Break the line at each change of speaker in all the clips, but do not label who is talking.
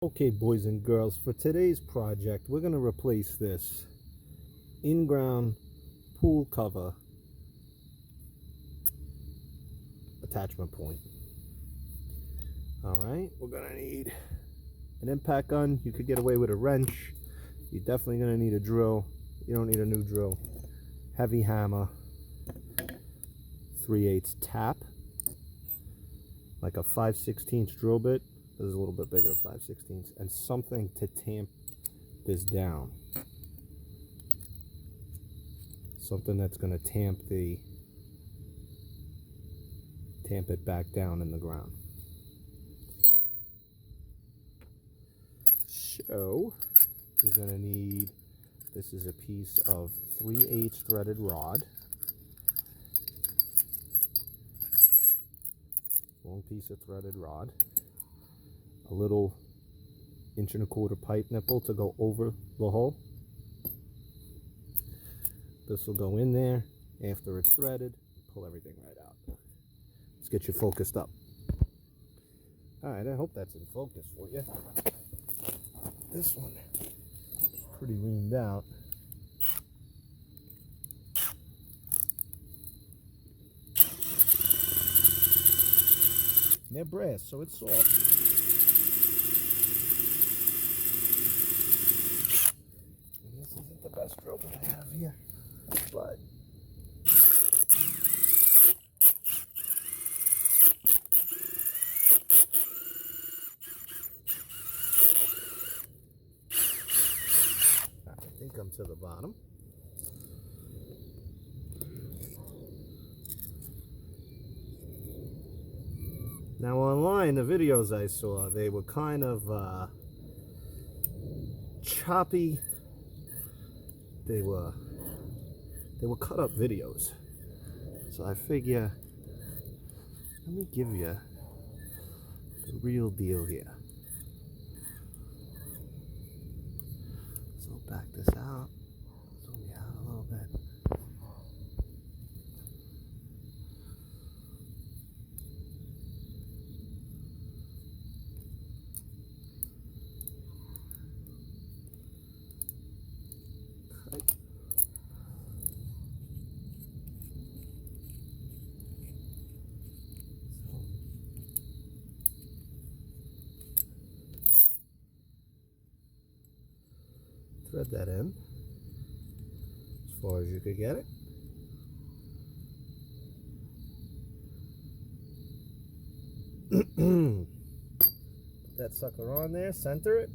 Okay, boys and girls, for today's project, we're going to replace this in-ground pool cover attachment point. Alright, we're going to need an impact gun. You could get away with a wrench. You're definitely going to need a drill. You don't need a new drill. Heavy hammer, 3/8 tap, like a 5/16 drill bit. This is a little bit bigger than 5/16, and something to tamp this down. Something that's going to tamp it back down in the ground. So you're going to need, this is a piece of 3/8 threaded rod, long piece of threaded rod, a little 1.25 inch pipe nipple to go over the hole. This will go in there after it's threaded. Pull everything right out. Let's get you focused up. Alright, I hope that's in focus for you. This one is pretty reamed out. They're brass, so it's soft. This isn't the best drill that I have here, but I think I'm to the bottom. Now online, the videos I saw, they were kind of choppy. They were cut up videos. So I figure, let me give you the real deal here. So back this out, zoom you out a little bit. Thread that in as far as you could get it. Put that sucker on there, center it.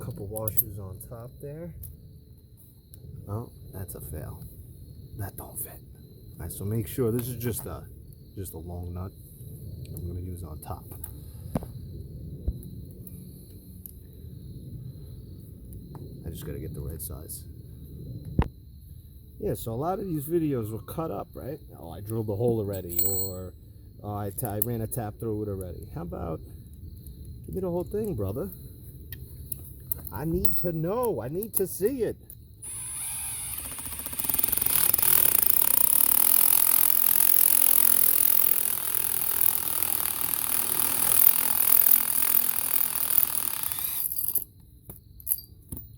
Couple washers on top there. Oh, that's a fail. That don't fit. Alright, so make sure this is just a long nut I'm going to use on top. I just got to get the right size. Yeah, so a lot of these videos were cut up, right? Oh, I drilled the hole already, or oh, I ran a tap through it already. How about give me the whole thing, brother? I need to know. I need to see it.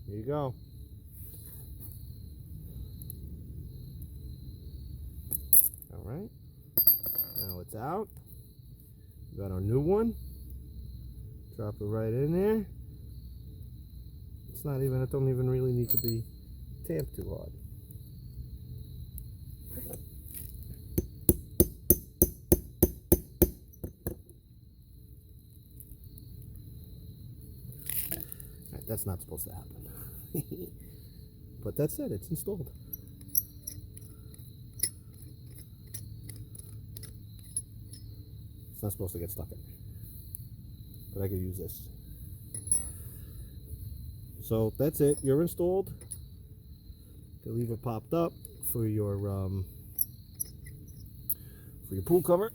Here you go. All right. Now it's out. We got our new one. Drop it right in there. It's not even, it don't even really need to be tamped too hard. All right, that's not supposed to happen. But that's it, it's installed. It's not supposed to get stuck in there, but I could use this. So that's it, you're installed. The lever popped up for your pool cover.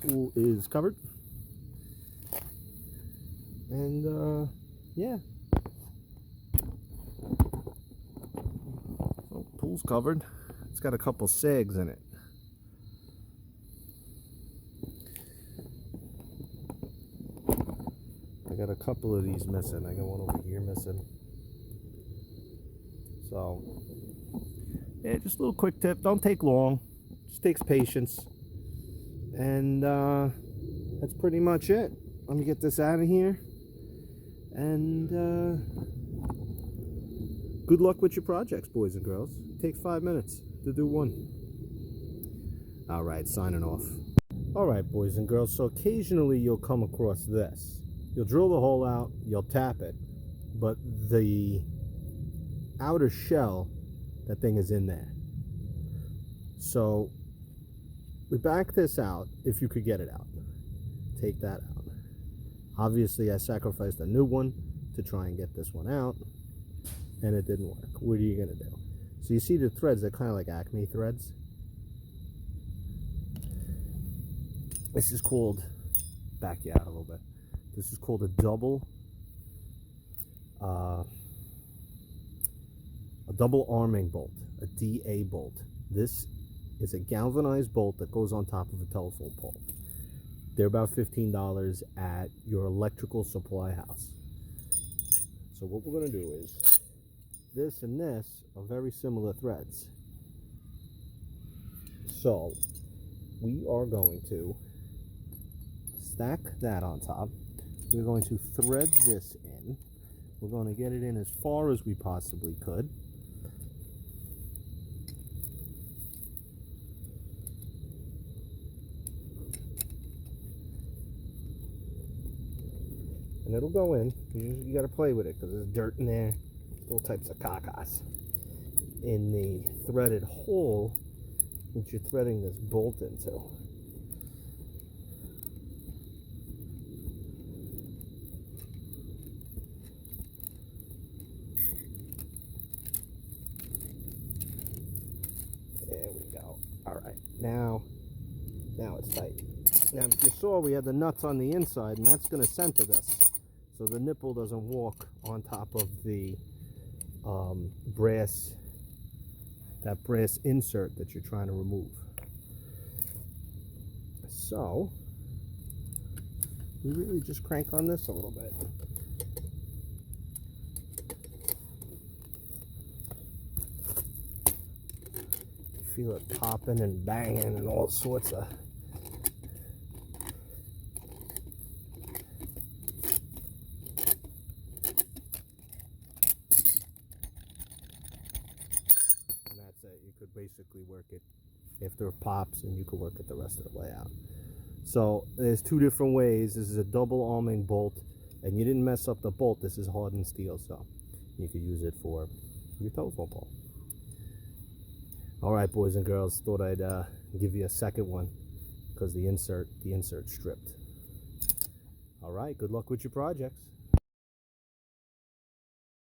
Pool is covered, and yeah. Oh, pool's covered. It's got a couple sags in it. got a couple of these missing. I got one over here missing. So, yeah, just a little quick tip. Don't take long. Just takes patience. And that's pretty much it. Let me get this out of here. And good luck with your projects, boys and girls. It takes 5 minutes to do one. All right, signing off. All right, boys and girls. So occasionally you'll come across this. You'll drill the hole out, you'll tap it, but the outer shell, that thing is in there. So we back this out if you could get it out. Take that out. Obviously I sacrificed a new one to try and get this one out, and it didn't work. What are you gonna do? So you see the threads, they're kind of like Acme threads. This is called, back you out a little bit, this is called a double arming bolt, a DA bolt. This is a galvanized bolt that goes on top of a telephone pole. They're about $15 at your electrical supply house. So what we're going to do is, this and this are very similar threads. So we are going to stack that on top. We're going to thread this in. We're going to get it in as far as we possibly could. And it'll go in. You got to play with it because there's dirt in there, all types of cacas in the threaded hole that you're threading this bolt into. There we go. All right, now it's tight. Now, if you saw, we had the nuts on the inside, and that's going to center this, so the nipple doesn't walk on top of the brass insert that you're trying to remove. So we really just crank on this a little bit. You feel it popping and banging and all sorts of. You could basically work it after it pops, and you could work it the rest of the way out. So there's two different ways. This is a double arming bolt, and you didn't mess up the bolt. This is hardened steel, so you could use it for your telephone pole. All right, boys and girls, thought I'd give you a second one because the insert stripped. All right, good luck with your projects.